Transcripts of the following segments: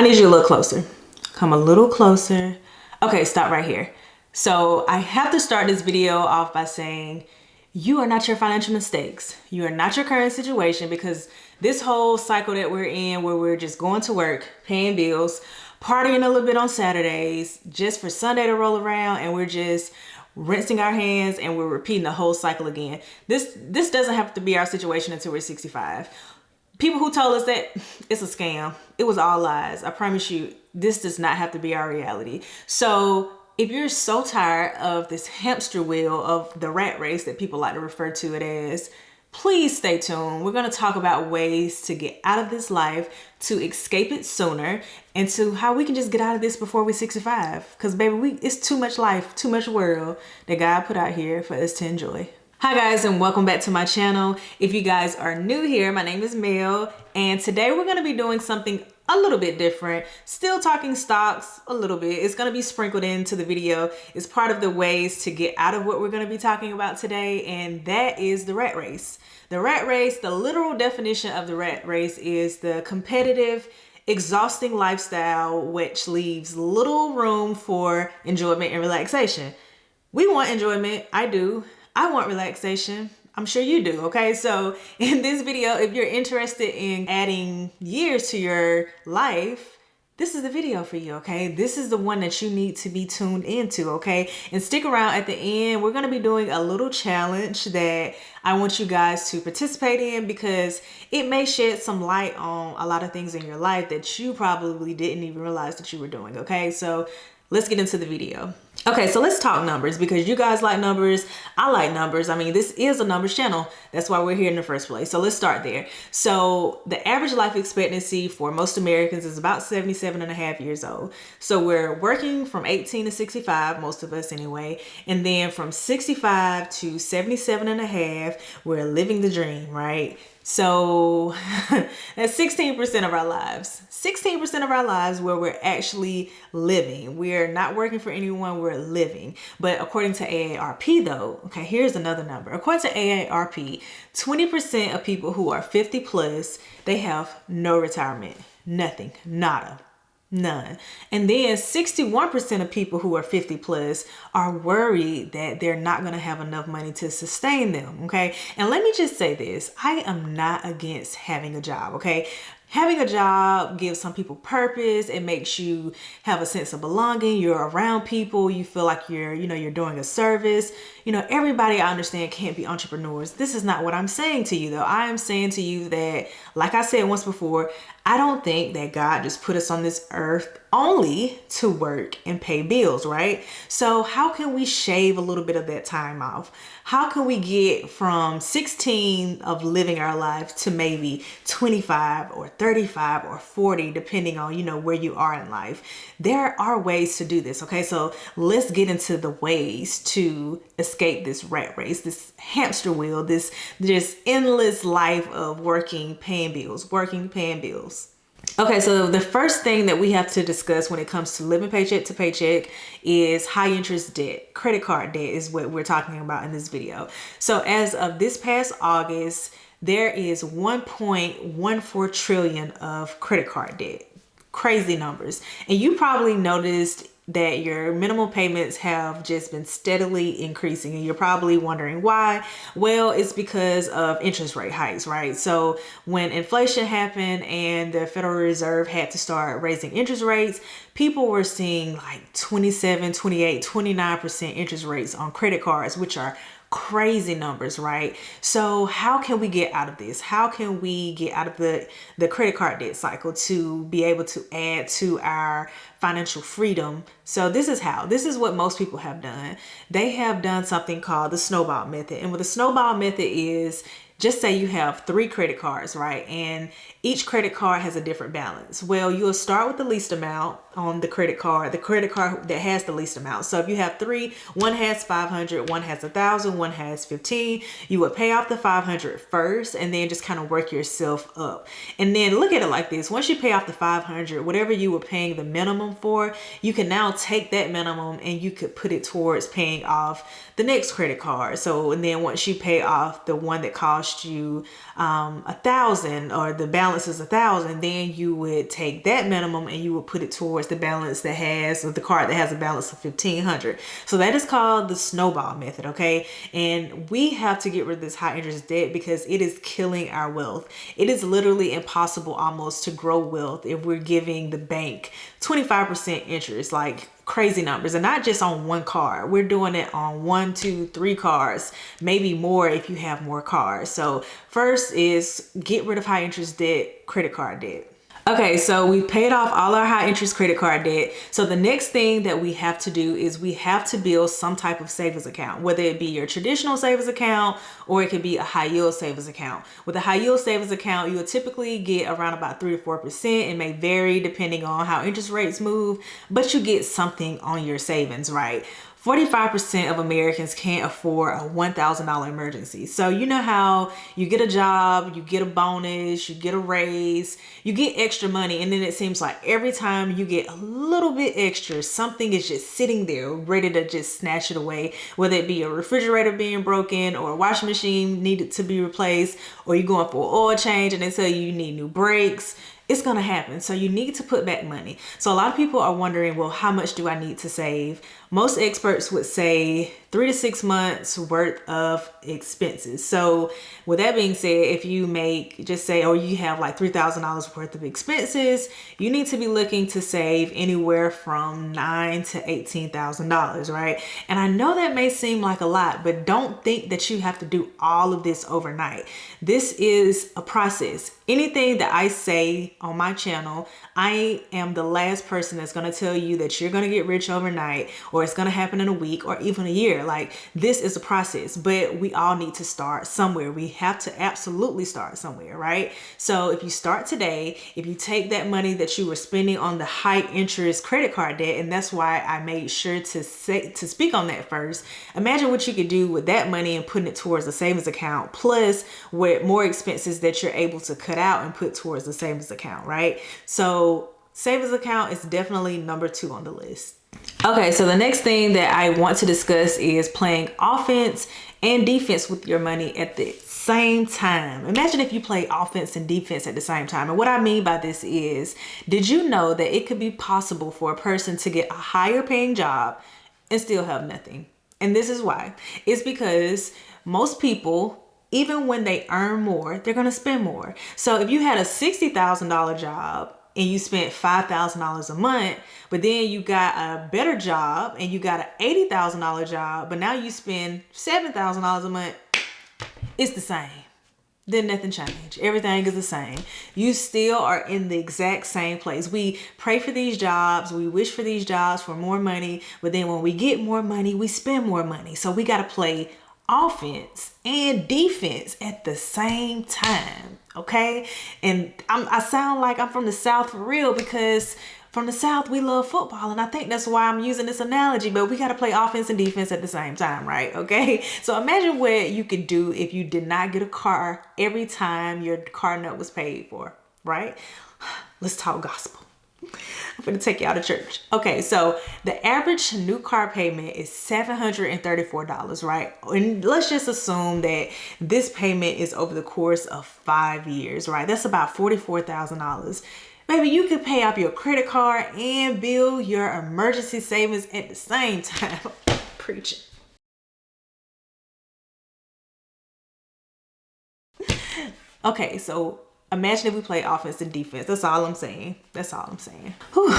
need you a little closer. Come a little closer. Okay, stop right here. So I have to start this video off by saying you are not your financial mistakes. You are not your current situation, because this whole cycle that we're in, where we're just going to work, paying bills, partying a little bit on Saturdays, just for Sunday to roll around, and we're just rinsing our hands and we're repeating the whole cycle again. This doesn't have to be our situation until we're 65. People who told us that, it's a scam. It was all lies. I promise you, this does not have to be our reality. So if you're so tired of this hamster wheel of the rat race that people like to refer to it as, please stay tuned. We're going to talk about ways to get out of this life, to escape it sooner, and to how we can just get out of this before we're 65. Because baby, it's too much life, too much world that God put out here for us to enjoy. Hi guys, and welcome back to my channel. If you guys are new here, my name is Mel, and today we're going to be doing something a little bit different. Still talking stocks a little bit. It's going to be sprinkled into the video. It's part of the ways to get out of what we're going to be talking about today, and that is the rat race. The rat race, the literal definition of the rat race, is the competitive, exhausting lifestyle which leaves little room for enjoyment and relaxation. We want enjoyment. I do. I want relaxation. I'm sure you do. Okay, so in this video, if you're interested in adding years to your life, this is the video for you. Okay, this is the one that you need to be tuned into. Okay, and stick around at the end. We're going to be doing a little challenge that I want you guys to participate in, because it may shed some light on a lot of things in your life that you probably didn't even realize that you were doing. Okay, so let's get into the video. Okay, so let's talk numbers, because you guys like numbers. I like numbers. I mean, this is a numbers channel. That's why we're here in the first place. So let's start there. So the average life expectancy for most Americans is about 77 and a half years old. So we're working from 18 to 65, most of us anyway. And then from 65 to 77 and a half, we're living the dream, right? So that's 16% of our lives. 16% of our lives where we're actually living. We're not working for anyone, we're living. But according to AARP though, okay, here's another number. According to AARP, 20% of people who are 50 plus, they have no retirement. Nothing. Nada. None. And then 61% of people who are 50 plus are worried that they're not going to have enough money to sustain them. Okay. And let me just say this. I am not against having a job. Okay. Having a job gives some people purpose. It makes you have a sense of belonging. You're around people. You feel like you're doing a service. Everybody, I understand, can't be entrepreneurs. This is not what I'm saying to you though. I am saying to you that, like I said once before, I don't think that God just put us on this earth only to work and pay bills, right? So how can we shave a little bit of that time off? How can we get from 16 of living our life to maybe 25 or 35 or 40, depending on, where you are in life? There are ways to do this. Okay. So let's get into the ways to escape this rat race, this hamster wheel, this endless life of working, paying bills, working, paying bills. Okay, so the first thing that we have to discuss when it comes to living paycheck to paycheck is high interest debt. Credit card debt is what we're talking about in this video. So as of this past August, there is 1.14 trillion of credit card debt. Crazy numbers. And you probably noticed that your minimum payments have just been steadily increasing, and you're probably wondering why. Well, it's because of interest rate hikes, right? So when inflation happened and the Federal Reserve had to start raising interest rates, people were seeing like 27, 28, 29% interest rates on credit cards, which are crazy numbers, right? So how can we get out of this? How can we get out of the credit card debt cycle to be able to add to our financial freedom? So this is how. This is what most people have done. They have done something called the snowball method. And what the snowball method is, just say you have 3 credit cards, right? And each credit card has a different balance. Well, you'll start with the least amount on the credit card that has the least amount. So if you have 3, one has 500, one has 1,000, one has 15, you would pay off the 500 first and then just kind of work yourself up. And then look at it like this. Once you pay off the 500, whatever you were paying the minimum for, you can now take that minimum and you could put it towards paying off the next credit card. So, and then once you pay off the one that costs cost you $1,000, or the balance is $1,000, then you would take that minimum and you would put it towards the balance that has, or the card that has a balance of $1,500. So that is called the snowball method, okay? And we have to get rid of this high interest debt because it is killing our wealth. It is literally impossible almost to grow wealth if we're giving the bank 25% interest, like crazy numbers, and not just on one card. We're doing it on 1, 2, 3 cards, maybe more if you have more cards. So first is get rid of high interest debt, credit card debt. Okay, so we paid off all our high interest credit card debt. So the next thing that we have to do is we have to build some type of savings account, whether it be your traditional savings account or it could be a high yield savings account. With a high yield savings account, you will typically get around about 3 to 4%. It may vary depending on how interest rates move, but you get something on your savings, right? 45% of Americans can't afford a $1,000 emergency. So you know how you get a job, you get a bonus, you get a raise, you get extra money, and then it seems like every time you get a little bit extra, something is just sitting there ready to just snatch it away, whether it be a refrigerator being broken or a washing machine needed to be replaced, or you're going for an oil change and they tell you need new brakes. It's gonna happen. So you need to put back money. So a lot of people are wondering, well, how much do I need to save? Most experts would say 3 to 6 months worth of expenses. So with that being said, if you make, just say, oh, you have like $3,000 worth of expenses, you need to be looking to save anywhere from $9,000 to $18,000, right? And I know that may seem like a lot, but don't think that you have to do all of this overnight. This is a process. Anything that I say on my channel, I am the last person that's going to tell you that you're going to get rich overnight, or it's going to happen in a week or even a year. Like, this is a process, but we all need to start somewhere. We have to absolutely start somewhere, right? So if you start today, if you take that money that you were spending on the high interest credit card debt, and that's why I made sure to speak on that first, imagine what you could do with that money and putting it towards a savings account, plus with more expenses that you're able to cut out and put towards the savings account, right? So savings account is definitely number 2 on the list. Okay, so the next thing that I want to discuss is playing offense and defense with your money at the same time. Imagine if you play offense and defense at the same time. And what I mean by this is, did you know that it could be possible for a person to get a higher paying job and still have nothing? And this is why. It's because most people, even when they earn more, they're going to spend more. So if you had a $60,000 job and you spent $5,000 a month, but then you got a better job and you got an $80,000 job, but now you spend $7,000 a month, it's the same. Then nothing changed. Everything is the same. You still are in the exact same place. We pray for these jobs. We wish for these jobs for more money. But then when we get more money, we spend more money. So we got to play offense and defense at the same time, okay? And I sound like I'm from the South for real, because from the South we love football, and I think that's why I'm using this analogy. But we got to play offense and defense at the same time, right? Okay, so imagine what you could do if you did not get a car every time your car note was paid for, right? Let's talk gospel. I'm gonna take you out of church. Okay, so the average new car payment is $734, right? And let's just assume that this payment is over the course of 5 years, right? That's about $44,000. Maybe you could pay off your credit card and build your emergency savings at the same time. Preaching. Okay, so imagine if we play offense and defense. That's all I'm saying. That's all I'm saying. Whew.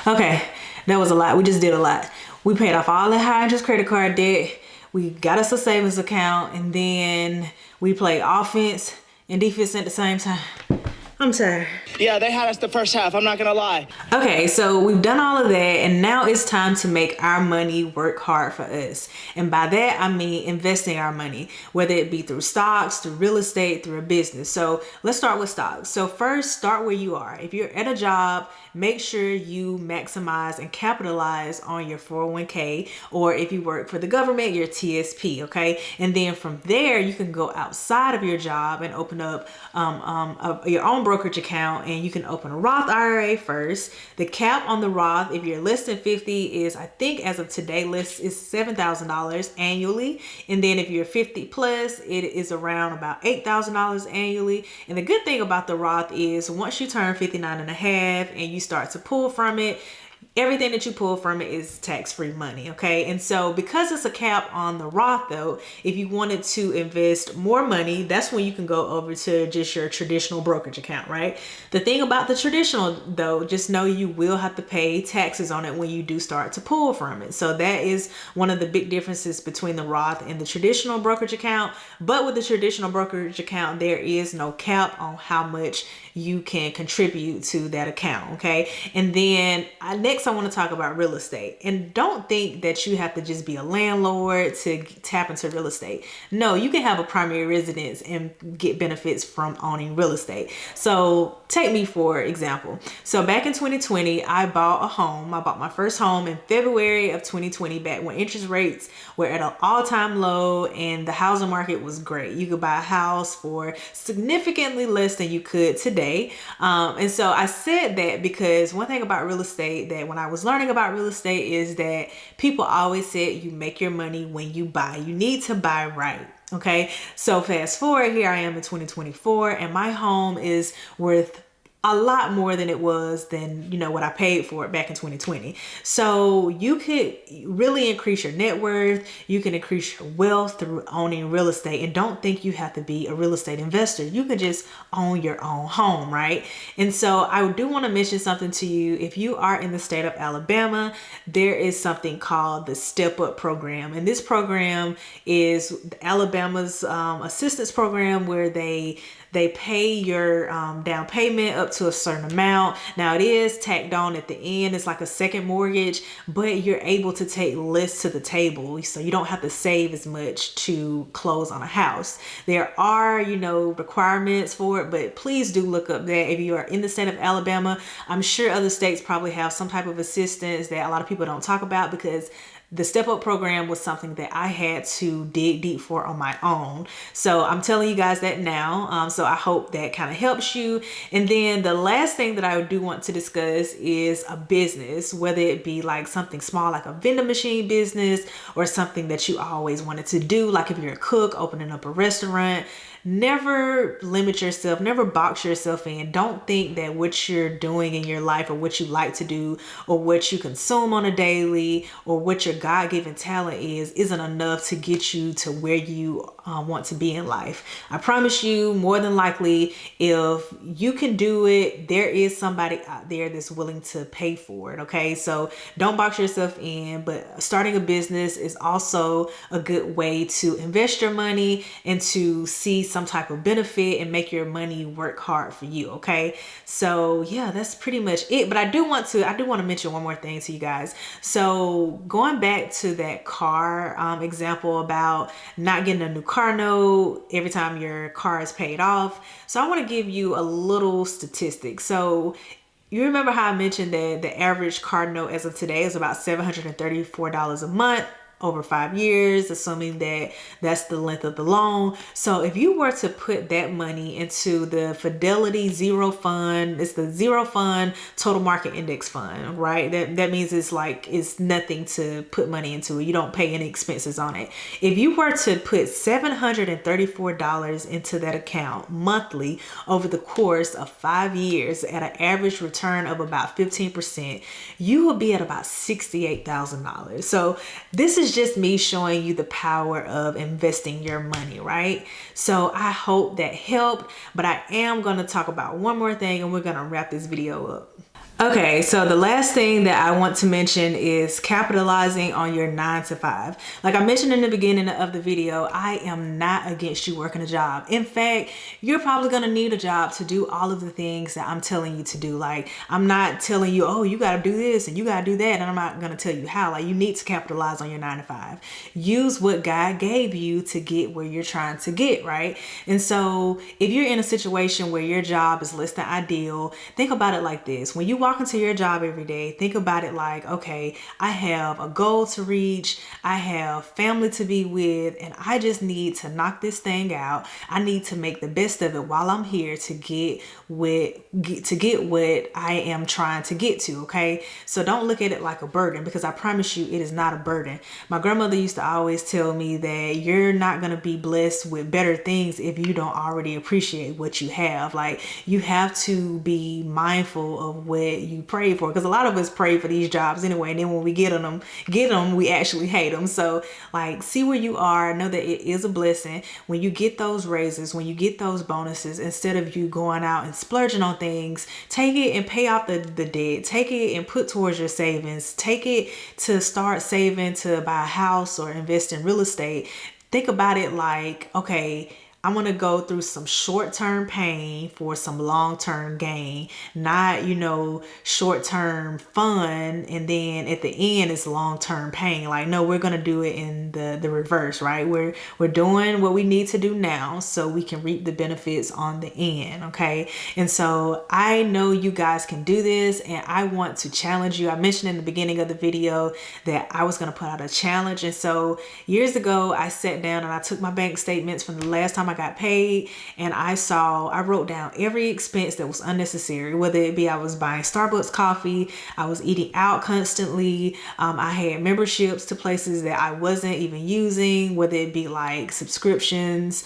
Okay, that was a lot. We just did a lot. We paid off all the high interest credit card debt. We got us a savings account, and then we play offense and defense at the same time. I'm tired. Yeah, they had us the first half. I'm not gonna lie. Okay, so we've done all of that, and now it's time to make our money work hard for us. And by that, I mean investing our money, whether it be through stocks, through real estate, through a business. So let's start with stocks. So first, start where you are. If you're at a job, make sure you maximize and capitalize on your 401k, or if you work for the government, your TSP, okay? And then from there, you can go outside of your job and open up your own brokerage account and you can open a Roth IRA first. The cap on the Roth, if you're less than 50, is, I think as of today list, is $7,000 annually. And then if you're 50 plus, it is around about $8,000 annually. And the good thing about the Roth is once you turn 59 and a half and you start to pull from it, everything that you pull from it is tax-free money, okay? And so because it's a cap on the Roth though, if you wanted to invest more money, that's when you can go over to just your traditional brokerage account, right? The thing about the traditional though, just know you will have to pay taxes on it when you do start to pull from it. So that is one of the big differences between the Roth and the traditional brokerage account. But with the traditional brokerage account, there is no cap on how much you can contribute to that account, okay? And then next I want to talk about real estate. And don't think that you have to just be a landlord to tap into real estate. No, you can have a primary residence and get benefits from owning real estate. So take me for example. So back in 2020, I bought a home. I bought my first home in February of 2020, back when interest rates were at an all-time low and the housing market was great. You could buy a house for significantly less than you could today. And so I said that because one thing about real estate that when I was learning about real estate is that people always said you make your money when you buy. You need to buy right. Okay. So fast forward, here I am in 2024 and my home is worth a lot more than it was than, you know, what I paid for it back in 2020. So you could really increase your net worth. You can increase your wealth through owning real estate. And don't think you have to be a real estate investor. You can just own your own home, right? And so I do want to mention something to you. If you are in the state of Alabama, there is something called the Step Up program. And this program is Alabama's assistance program where they pay your down payment up to a certain amount. Now it is tacked on at the end. It's like a second mortgage, but you're able to take less to the table. So you don't have to save as much to close on a house. There are, you know, requirements for it, but please do look up that if you are in the state of Alabama. I'm sure other states probably have some type of assistance that a lot of people don't talk about because the Step Up program was something that I had to dig deep for on my own. So I'm telling you guys that now. So I hope that kind of helps you. And then the last thing that I do want to discuss is a business, whether it be like something small, like a vending machine business, or something that you always wanted to do. Like if you're a cook, opening up a restaurant. Never limit yourself, never box yourself in. Don't think that what you're doing in your life or what you like to do or what you consume on a daily or what your God-given talent isn't enough to get you to where you want to be in life. I promise you, more than likely, if you can do it, there is somebody out there that's willing to pay for it, okay? So don't box yourself in, but starting a business is also a good way to invest your money and to see some type of benefit and make your money work hard for you, okay? So yeah, that's pretty much it. But I do want to mention one more thing to you guys. So going back to that car example about not getting a new car note every time your car is paid off. So I want to give you a little statistic. So you remember how I mentioned that the average car note as of today is about $734 a month over 5 years, assuming that that's the length of the loan. So if you were to put that money into the Fidelity Zero Fund, it's the Zero Fund Total Market Index Fund, right? That means it's nothing to put money into. You don't pay any expenses on it. If you were to put $734 into that account monthly over the course of 5 years at an average return of about 15%, you will be at about $68,000. So this is just me showing you the power of investing your money, right? So I hope that helped, but I am going to talk about one more thing and we're going to wrap this video up. Okay, so the last thing that I want to mention is capitalizing on your 9 to 5. Like I mentioned in the beginning of the video, I am not against you working a job. In fact, you're probably going to need a job to do all of the things that I'm telling you to do. Like I'm not telling you, oh, you got to do this and you got to do that. And I'm not going to tell you how. Like you need to capitalize on your 9 to 5. Use what God gave you to get where you're trying to get, right? And so if you're in a situation where your job is less than ideal, think about it like this. When you walk into your job every day, think about it like, okay, I have a goal to reach, I have family to be with, and I just need to knock this thing out. I need to make the best of it while I'm here to get what I am trying to get to, okay? So don't look at it like a burden, because I promise you it is not a burden. My grandmother used to always tell me that you're not going to be blessed with better things if you don't already appreciate what you have. Like, you have to be mindful of what you pray for, because a lot of us pray for these jobs anyway, and then when we get them, we actually hate them. So like, see where you are, know that it is a blessing when you get those raises, when you get those bonuses. Instead of you going out and splurging on things, take it and pay off the debt, take it and put towards your savings, take it to start saving to buy a house or invest in real estate. Think about it like, okay, I'm going to go through some short-term pain for some long-term gain, not, short-term fun. And then at the end, it's long-term pain. Like, no, we're going to do it in the reverse, right? We're doing what we need to do now so we can reap the benefits on the end. Okay. And so I know you guys can do this, and I want to challenge you. I mentioned in the beginning of the video that I was going to put out a challenge. And so years ago, I sat down and I took my bank statements from the last time I got paid, and I wrote down every expense that was unnecessary, whether it be I was buying Starbucks coffee, I was eating out constantly, I had memberships to places that I wasn't even using, whether it be like subscriptions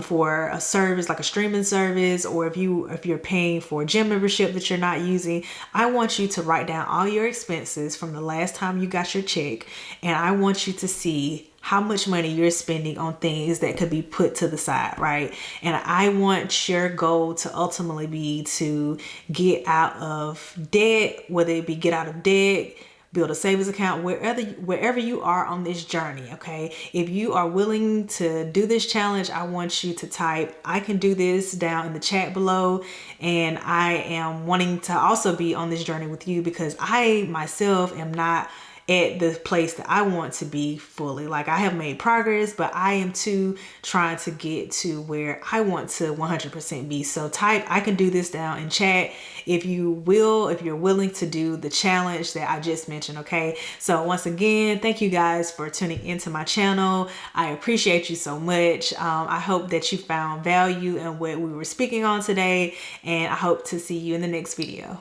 for a service like a streaming service, or if you're paying for a gym membership that you're not using. I want you to write down all your expenses from the last time you got your check, and I want you to see how much money you're spending on things that could be put to the side, right? And I want your goal to ultimately be to get out of debt, whether it be get out of debt, build a savings account, wherever you are on this journey, okay? If you are willing to do this challenge, I want you to type "I can do this" down in the chat below. And I am wanting to also be on this journey with you, because I myself am not at the place that I want to be fully. Like, I have made progress, but I am too trying to get to where I want to 100% be. So type "I can do this" down in chat if you're willing to do the challenge that I just mentioned, okay? So once again, thank you guys for tuning into my channel. I appreciate you so much. I hope that you found value in what we were speaking on today, and I hope to see you in the next video.